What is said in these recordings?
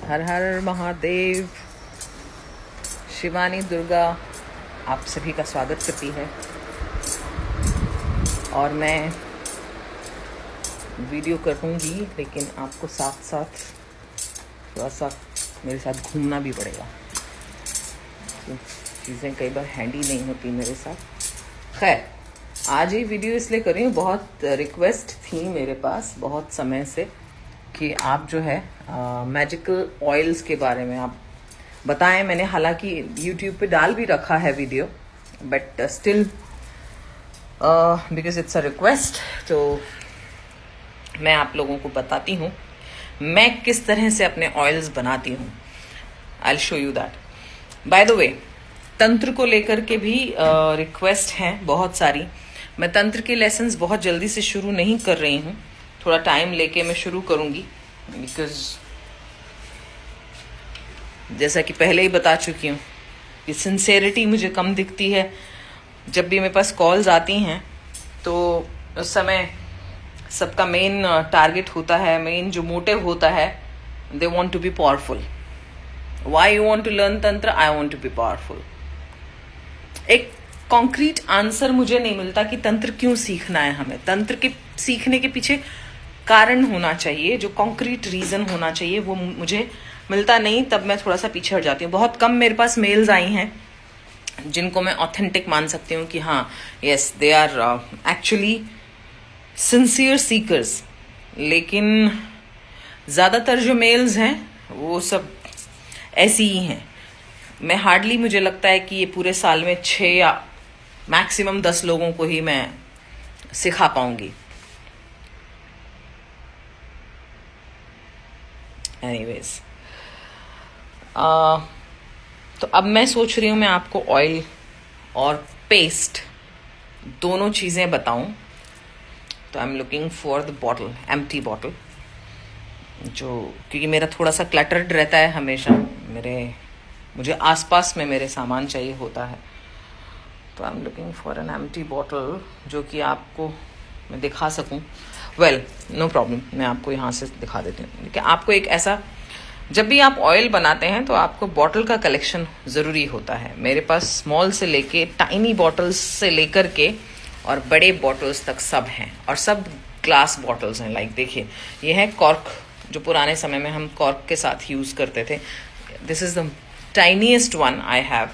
हर हर महादेव। शिवानी दुर्गा आप सभी का स्वागत करती है और मैं वीडियो करूँगी, लेकिन आपको साथ साथ थोड़ा सा मेरे साथ घूमना भी पड़ेगा। तो चीज़ें कई बार हैंडी नहीं होती मेरे साथ। खैर, आज ये वीडियो इसलिए कर रही हूँ, बहुत रिक्वेस्ट थी मेरे पास बहुत समय से कि आप जो है मैजिकल ऑयल्स के बारे में आप बताएं। मैंने हालांकि YouTube पे डाल भी रखा है video, but still because it's a request, तो मैं आप लोगों को बताती हूँ मैं किस तरह से अपने ऑयल्स बनाती हूँ। I will show you that. By the way, तंत्र को लेकर के भी रिक्वेस्ट हैं बहुत सारी। मैं तंत्र के लेसन्स बहुत जल्दी से शुरू नहीं कर रही हूँ, थोड़ा टाइम लेके मैं शुरू करूँगी, बिकॉज जैसा कि पहले ही बता चुकी हूँ कि सिंसेरिटी मुझे कम दिखती है। जब भी मेरे पास कॉल्स आती हैं तो उस समय सबका मेन टारगेट होता है, मेन जो मोटिव होता है, they want to be powerful. Why you want to learn tantra? I want to be powerful. एक कॉन्क्रीट आंसर मुझे नहीं मिलता कि तंत्र क्यों सीखना है हमें। तंत्र के सीखने के पीछे कारण होना चाहिए, जो कॉन्क्रीट रीजन होना चाहिए, वो मुझे मिलता नहीं। तब मैं थोड़ा सा पीछे हट जाती हूँ। बहुत कम मेरे पास मेल्स आई हैं जिनको मैं ऑथेंटिक मान सकती हूँ कि हाँ, yes, they are actually sincere seekers. लेकिन ज़्यादातर जो मेल्स हैं वो सब ऐसी ही हैं। मैं हार्डली, मुझे लगता है कि ये पूरे साल में 6 या मैक्सिमम 10 लोगों को ही मैं सिखा पाऊंगी। एनीवेज, तो अब मैं सोच रही हूँ मैं आपको ऑयल और पेस्ट दोनों चीज़ें बताऊं। तो I am looking for the bottle, empty bottle, जो क्योंकि मेरा थोड़ा सा क्लटर्ड रहता है हमेशा, मुझे आसपास में मेरे सामान चाहिए होता है। तो I am looking for an empty bottle जो कि आपको मैं दिखा सकूं। वेल, नो प्रॉब्लम, मैं आपको यहाँ से दिखा देती हूँ। लेकिन आपको एक ऐसा, जब भी आप ऑयल बनाते हैं तो आपको बॉटल का कलेक्शन ज़रूरी होता है। मेरे पास स्मॉल से लेके टाइनी बॉटल्स से लेकर के और बड़े बॉटल्स तक सब हैं, और सब ग्लास बॉटल्स हैं। लाइक देखिए, ये है कॉर्क, जो पुराने समय में हम कॉर्क के साथ यूज़ करते थे। This is the tiniest one I have.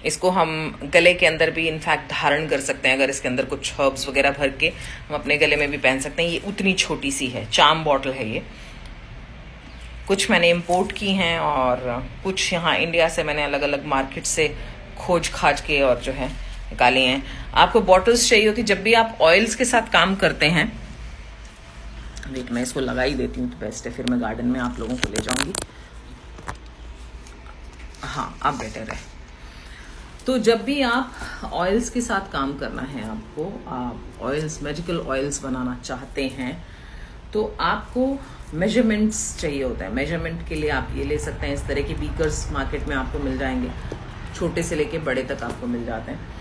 इसको हम गले के अंदर भी इनफैक्ट धारण कर सकते हैं। अगर इसके अंदर कुछ हर्ब्स वगैरह भर के हम अपने गले में भी पहन सकते हैं। ये उतनी छोटी सी है, चार्म बॉटल है ये। कुछ मैंने इंपोर्ट की हैं और कुछ यहाँ इंडिया से मैंने अलग अलग मार्केट से खोज खाज के और जो है निकाली हैं। आपको बॉटल्स चाहिए होती जब भी आप ऑयल्स के साथ काम करते हैं। वेट, मैं इसको लगा ही देती हूँ तो बेस्ट है, फिर मैं गार्डन में आप लोगों को ले जाऊंगी। हाँ, अब बेटर है। तो जब भी आप ऑयल्स के साथ काम करना है, आपको आप ऑयल्स, मैजिकल ऑयल्स बनाना चाहते हैं, तो आपको मेजरमेंट्स चाहिए होता है। मेजरमेंट के लिए आप ये ले सकते हैं, इस तरह के बीकर्स मार्केट में आपको मिल जाएंगे, छोटे से लेके बड़े तक आपको मिल जाते हैं।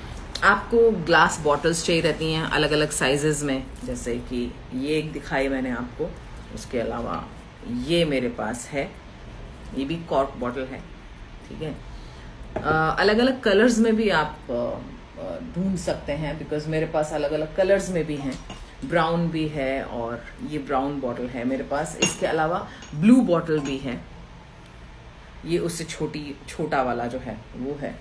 आपको ग्लास बॉटल्स चाहिए रहती हैं अलग अलग साइजेस में, जैसे कि ये एक दिखाई मैंने आपको। उसके अलावा ये मेरे पास है, ये भी कॉर्क बॉटल है, ठीक है। अलग अलग कलर्स में भी आप ढूंढ सकते हैं, बिकॉज मेरे पास अलग अलग कलर्स में भी हैं। ब्राउन भी है और ये ब्राउन बॉटल है मेरे पास। इसके अलावा ब्लू बॉटल भी है, ये उससे छोटा वाला जो है वो है।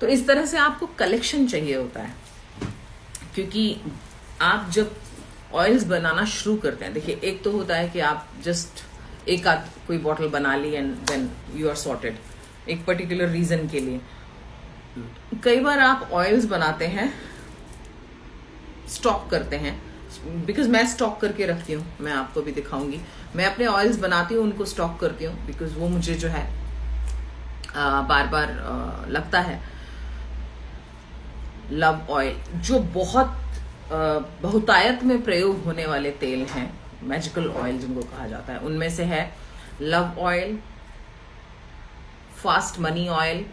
तो इस तरह से आपको कलेक्शन चाहिए होता है, क्योंकि आप जब ऑयल्स बनाना शुरू करते हैं, देखिए, एक तो होता है कि आप जस्ट एक आध कोई बॉटल बना ली and then you are sorted, एक पर्टिकुलर रीजन के लिए। कई बार आप ऑयल्स बनाते हैं, स्टॉक करते हैं, बिकॉज मैं स्टॉक करके रखती हूँ, मैं आपको भी दिखाऊंगी। मैं अपने ऑयल्स बनाती हूँ, उनको स्टॉक करती हूँ, बिकॉज वो मुझे जो है बार बार लगता है। लव ऑयल, जो बहुत बहुतायत में प्रयोग होने वाले तेल हैं, मैजिकल ऑयल जिनको कहा जाता है, उनमें से है love oil, fast money oil,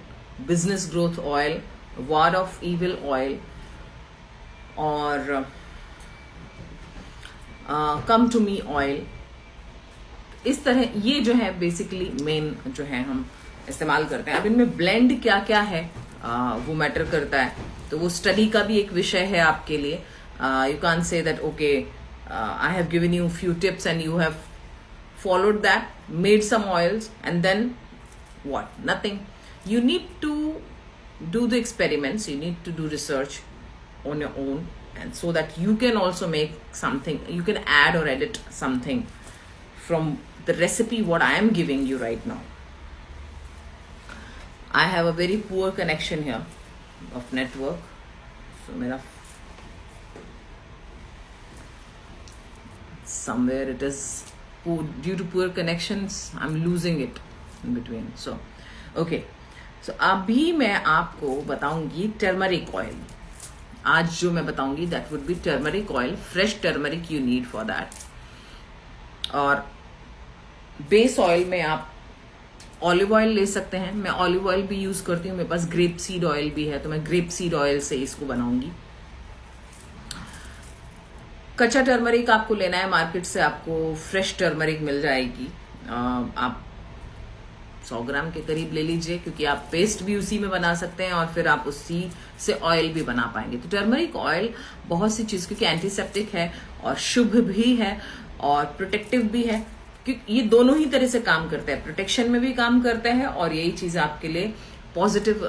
business growth oil, war of evil oil और कम टू मी ऑयल, इस तरह ये जो है बेसिकली मेन जो है हम इस्तेमाल करते हैं। अब इनमें ब्लेंड क्या क्या है वो मैटर करता है, तो वो स्टडी का भी एक विषय है आपके लिए। You can say that okay I have given you few tips and you have followed that, made some oils, and then what? Nothing. You need to do the experiments, you need to do research on your own, and so that you can also make something, you can add or edit something from the recipe what I am giving you right now. I have a very poor connection here of network, so mera somewhere it is due to poor connections I'm losing it in between. So okay, so अभी मैं आपको बताऊंगी turmeric oil. आज जो मैं बताऊंगी that would be turmeric oil, fresh turmeric you need for that। और base oil में आप ऑलिव ऑयल ले सकते हैं, मैं ऑलिव ऑयल भी यूज करती हूँ, मेरे पास ग्रेप सीड ऑयल भी है तो मैं ग्रेप सीड ऑयल से इसको बनाऊंगी। कच्चा टर्मरिक आपको लेना है मार्केट से, आपको फ्रेश टर्मरिक मिल जाएगी। आप 100 ग्राम के करीब ले लीजिए, क्योंकि आप पेस्ट भी उसी में बना सकते हैं और फिर आप उसी से ऑयल भी बना पाएंगे। तो टर्मरिक ऑयल बहुत सी चीज, क्योंकि एंटीसेप्टिक है और शुभ भी है और प्रोटेक्टिव भी है, क्योंकि ये दोनों ही तरह से काम करते हैं, प्रोटेक्शन में भी काम करते हैं और यही चीज आपके लिए positive,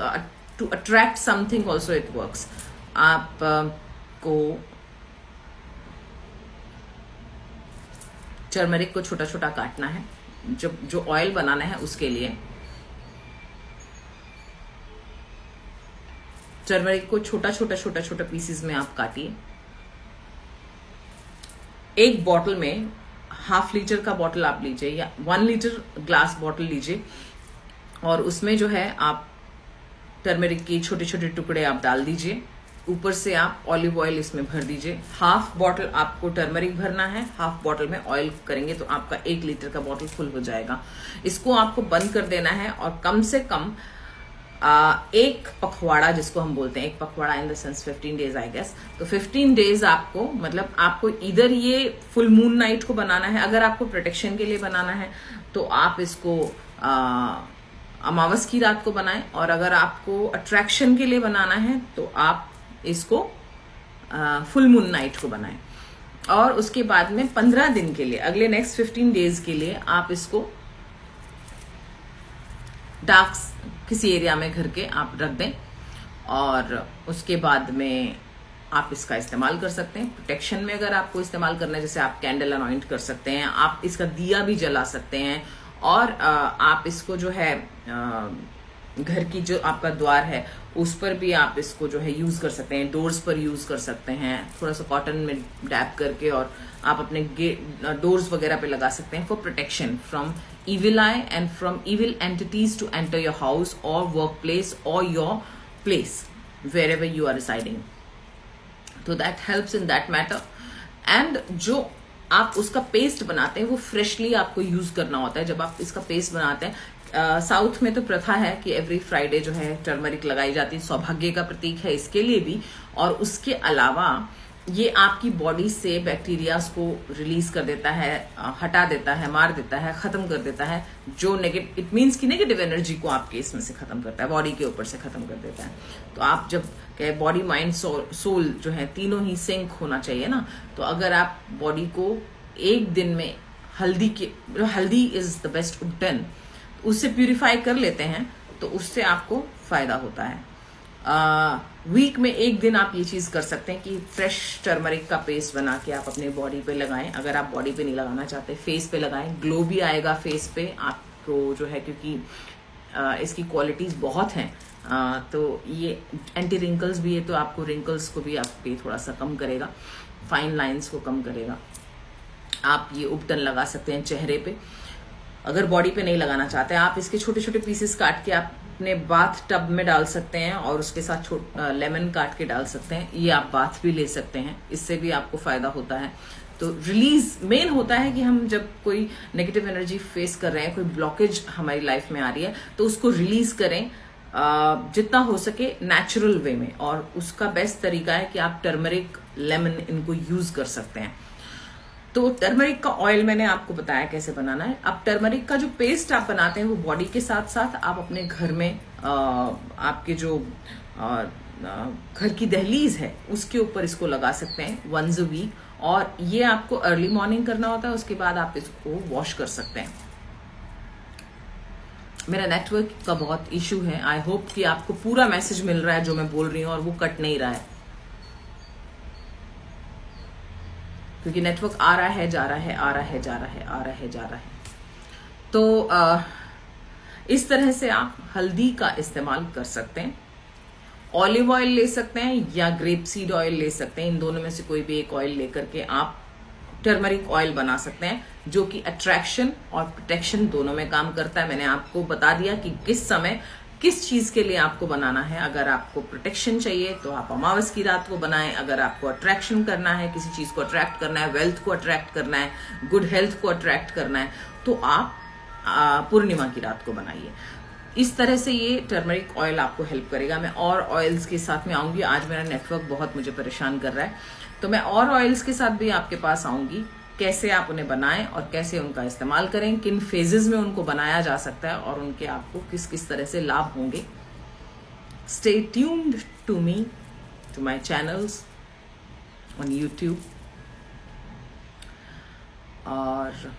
to attract something also it works. आपको टर्मरिक को छोटा छोटा काटना है, जो ऑयल बनाना है उसके लिए। टर्मरिक को छोटा छोटा पीसेस में आप काटिए। एक बॉटल में ½ लीटर का बॉटल आप लीजिए या 1 लीटर ग्लास बॉटल लीजिए और उसमें जो है आप टर्मरिक के छोटे छोटे टुकड़े आप डाल दीजिए। ऊपर से आप ऑलिव ऑयल इसमें भर दीजिए। ½ बॉटल आपको टर्मरिक भरना है, ½ बॉटल में ऑयल करेंगे तो आपका 1 लीटर का बॉटल फुल हो जाएगा। इसको आपको बंद कर देना है और कम से कम एक पखवाड़ा, जिसको हम बोलते हैं, एक पखवाड़ा in the sense 15 days I guess. तो 15 डेज आपको, मतलब आपको इधर ये फुल मून नाइट को बनाना है। अगर आपको प्रोटेक्शन के लिए बनाना है तो आप इसको अमावस की रात को बनाएं, और अगर आपको अट्रैक्शन के लिए बनाना है तो आप इसको फुल मून नाइट को बनाएं। और उसके बाद में 15 दिन के लिए, अगले नेक्स्ट 15 डेज के लिए आप इसको डार्क किसी एरिया में घर के आप रख दें और उसके बाद में आप इसका इस्तेमाल कर सकते हैं। प्रोटेक्शन में अगर आपको इस्तेमाल करना है, जैसे आप कैंडल अनॉइंट कर सकते हैं, आप इसका दिया भी जला सकते हैं और आप इसको जो है घर की जो आपका द्वार है उस पर भी आप इसको जो है यूज कर सकते हैं, डोर्स पर यूज कर सकते हैं, थोड़ा सा कॉटन में डैप करके, और आप अपने डोर्स वगैरह पे लगा सकते हैं for protection from evil eye and from evil entities to enter your house or workplace or your place wherever you are residing. So that helps in that matter. And जो आप उसका पेस्ट बनाते हैं वो फ्रेशली आपको use करना होता है। जब आप इसका पेस्ट बनाते हैं, साउथ में तो प्रथा है कि एवरी फ्राइडे जो है टर्मरिक लगाई जाती है, सौभाग्य का प्रतीक है इसके लिए भी। और उसके अलावा ये आपकी बॉडी से बैक्टीरियाज को रिलीज कर देता है, हटा देता है, मार देता है, खत्म कर देता है। जो नेगेटिव, इट मीन्स की नेगेटिव एनर्जी को आपके इसमें से खत्म करता है, बॉडी के ऊपर से खत्म कर देता है। तो आप जब कहे बॉडी माइंड सोल जो है तीनों ही सिंक होना चाहिए ना, तो अगर आप बॉडी को एक दिन में हल्दी इज द बेस्ट उपटन, उससे प्यूरिफाई कर लेते हैं तो उससे आपको फायदा होता है। वीक में एक दिन आप ये चीज कर सकते हैं कि फ्रेश टर्मरिक का पेस्ट बना के आप अपने बॉडी पे लगाएं। अगर आप बॉडी पे नहीं लगाना चाहते, फेस पे लगाएं, ग्लो भी आएगा फेस पे आपको जो है, क्योंकि इसकी क्वालिटीज बहुत हैं। तो ये एंटी रिंकल्स भी है, तो आपको रिंकल्स को भी आपके थोड़ा सा कम करेगा, फाइन लाइंस को कम करेगा। आप ये उपटन लगा सकते हैं चेहरे पे। अगर बॉडी पे नहीं लगाना चाहते, आप इसके छोटे छोटे पीसेस काट के आप अपने बाथ टब में डाल सकते हैं और उसके साथ लेमन काट के डाल सकते हैं। ये आप बाथ भी ले सकते हैं, इससे भी आपको फायदा होता है। तो रिलीज मेन होता है कि हम जब कोई नेगेटिव एनर्जी फेस कर रहे हैं, कोई ब्लॉकेज हमारी लाइफ में आ रही है, तो उसको रिलीज करें जितना हो सके नेचुरल वे में। और उसका बेस्ट तरीका है कि आप टर्मरिक, लेमन इनको यूज कर सकते हैं। तो टर्मरिक का ऑयल मैंने आपको बताया कैसे बनाना है। अब टर्मरिक का जो पेस्ट आप बनाते हैं वो बॉडी के साथ साथ आप अपने घर में आपके जो घर की दहलीज है उसके ऊपर इसको लगा सकते हैं वंस अ वीक, और ये आपको अर्ली मॉर्निंग करना होता है, उसके बाद आप इसको वॉश कर सकते हैं। मेरा नेटवर्क का बहुत इशू है, आई होप कि आपको पूरा मैसेज मिल रहा है जो मैं बोल रही हूँ और वो कट नहीं रहा है, क्योंकि नेटवर्क आ रहा है जा रहा है, आ रहा है जा रहा है, आ रहा है जा रहा है। तो इस तरह से आप हल्दी का इस्तेमाल कर सकते हैं। ऑलिव ऑयल ले सकते हैं या ग्रेप सीड ऑयल ले सकते हैं, इन दोनों में से कोई भी एक ऑयल लेकर के आप टर्मरिक ऑयल बना सकते हैं, जो कि अट्रैक्शन और प्रोटेक्शन दोनों में काम करता है। मैंने आपको बता दिया कि किस समय किस चीज के लिए आपको बनाना है। अगर आपको प्रोटेक्शन चाहिए तो आप अमावस की रात को बनाएं, अगर आपको अट्रैक्शन करना है, किसी चीज को अट्रैक्ट करना है, वेल्थ को अट्रैक्ट करना है, गुड हेल्थ को अट्रैक्ट करना है, तो आप पूर्णिमा की रात को बनाइए। इस तरह से ये टर्मरिक ऑयल आपको हेल्प करेगा। मैं और ऑयल्स के साथ में आऊंगी, आज मेरा नेटवर्क बहुत मुझे परेशान कर रहा है, तो मैं और ऑयल्स के साथ भी आपके पास आऊंगी, कैसे आप उन्हें बनाएं और कैसे उनका इस्तेमाल करें, किन फेजेस में उनको बनाया जा सकता है और उनके आपको किस किस तरह से लाभ होंगे। Stay tuned to me, to my channels on YouTube, और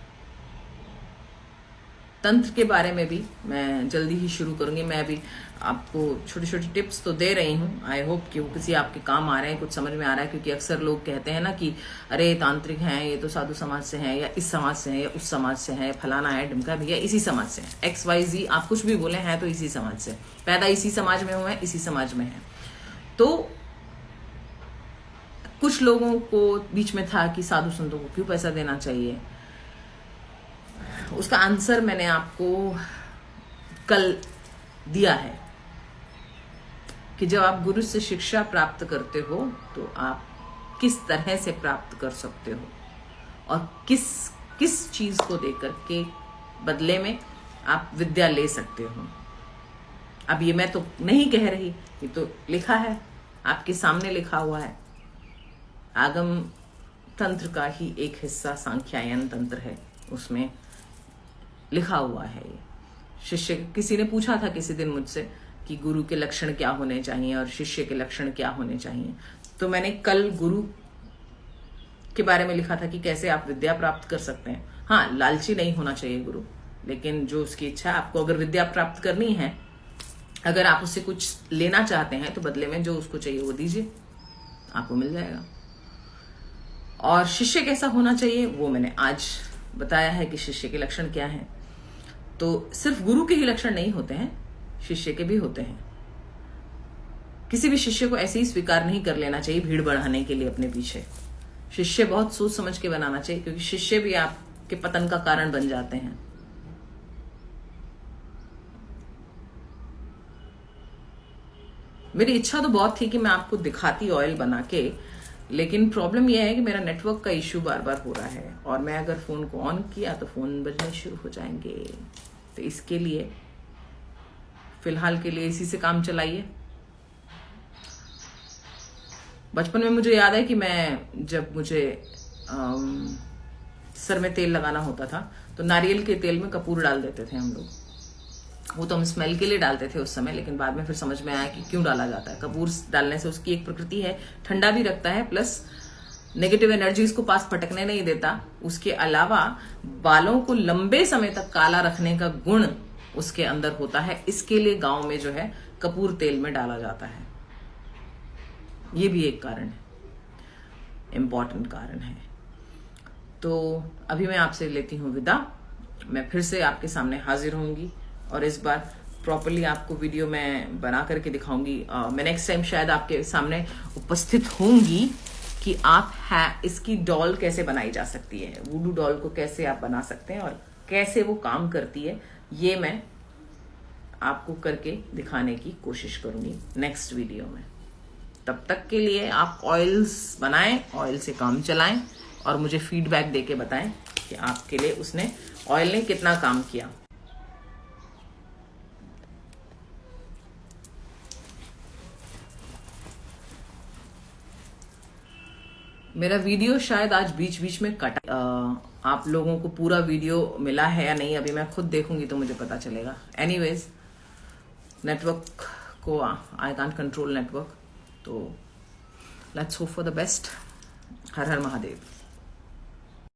तंत्र के बारे में भी मैं जल्दी ही शुरू करूंगी। मैं अभी आपको छोटी छोटी टिप्स तो दे रही हूँ, आई होप कि वो किसी आपके काम आ रहे हैं, कुछ समझ में आ रहा है, क्योंकि अक्सर लोग कहते हैं ना कि अरे तांत्रिक हैं, ये तो साधु समाज से हैं, या इस समाज से हैं, या उस समाज से हैं, फलाना है ढिमका भैया इसी समाज से है, XYZ आप कुछ भी बोले हैं तो इसी समाज से, पैदा इसी समाज में हुए हैं, इसी समाज में है। तो कुछ लोगों को बीच में था कि साधु संतों को क्यों पैसा देना चाहिए, उसका आंसर मैंने आपको कल दिया है कि जब आप गुरु से शिक्षा प्राप्त करते हो तो आप किस तरह से प्राप्त कर सकते हो और किस किस चीज को देकर के बदले में आप विद्या ले सकते हो। अब ये मैं तो नहीं कह रही, ये तो लिखा है, आपके सामने लिखा हुआ है। आगम तंत्र का ही एक हिस्सा सांख्यायन तंत्र है, उसमें लिखा हुआ है। ये शिष्य, किसी ने पूछा था किसी दिन मुझसे कि गुरु के लक्षण क्या होने चाहिए और शिष्य के लक्षण क्या होने चाहिए, तो मैंने कल गुरु के बारे में लिखा था कि कैसे आप विद्या प्राप्त कर सकते हैं। हाँ, लालची नहीं होना चाहिए गुरु, लेकिन जो उसकी इच्छा, आपको अगर विद्या प्राप्त करनी है, अगर आप उससे कुछ लेना चाहते हैं तो बदले में जो उसको चाहिए वो दीजिए, आपको मिल जाएगा। और शिष्य कैसा होना चाहिए वो मैंने आज बताया है कि शिष्य के लक्षण क्या हैं। तो सिर्फ गुरु के ही लक्षण नहीं होते हैं, शिष्य के भी होते हैं। किसी भी शिष्य को ऐसे ही स्वीकार नहीं कर लेना चाहिए भीड़ बढ़ाने के लिए अपने पीछे। शिष्य बहुत सोच समझ के बनाना चाहिए, क्योंकि शिष्य भी आपके पतन का कारण बन जाते हैं। मेरी इच्छा तो बहुत थी कि मैं आपको दिखाती ऑयल बना के, लेकिन प्रॉब्लम यह है कि मेरा नेटवर्क का इश्यू बार बार हो रहा है, और मैं अगर फोन को ऑन किया तो फोन बजने शुरू हो जाएंगे। तो इसके लिए फिलहाल के लिए इसी से काम चलाइए। बचपन में मुझे याद है कि मैं जब मुझे सर में तेल लगाना होता था तो नारियल के तेल में कपूर डाल देते थे हम लोग। वो तो हम स्मेल के लिए डालते थे उस समय, लेकिन बाद में फिर समझ में आया कि क्यों डाला जाता है। कपूर डालने से उसकी एक प्रकृति है, ठंडा भी रखता है, प्लस नेगेटिव एनर्जीज को पास फटकने नहीं देता। उसके अलावा बालों को लंबे समय तक काला रखने का गुण उसके अंदर होता है। इसके लिए गांव में जो है कपूर तेल में डाला जाता है। ये भी एक कारण है, इंपॉर्टेंट कारण है। तो अभी मैं आपसे लेती हूँ विदा। मैं फिर से आपके सामने हाजिर होंगी और इस बार प्रॉपरली आपको वीडियो मैं बना करके दिखाऊंगी। मैं नेक्स्ट टाइम शायद आपके सामने उपस्थित होंगी कि आप इसकी डॉल कैसे बनाई जा सकती है, वुडू डॉल को कैसे आप बना सकते हैं और कैसे वो काम करती है, ये मैं आपको करके दिखाने की कोशिश करूंगी नेक्स्ट वीडियो में। तब तक के लिए आप ऑयल्स बनाएं, ऑयल से काम चलाएं और मुझे फीडबैक देके बताएं कि आपके लिए उसने ऑयल ने कितना काम किया। मेरा वीडियो शायद आज बीच बीच में कटा, आप लोगों को पूरा वीडियो मिला है या नहीं अभी मैं खुद देखूंगी तो मुझे पता चलेगा। एनीवेज, नेटवर्क को आई कांट कंट्रोल नेटवर्क, तो let's hope for the best. Her her Mahadev.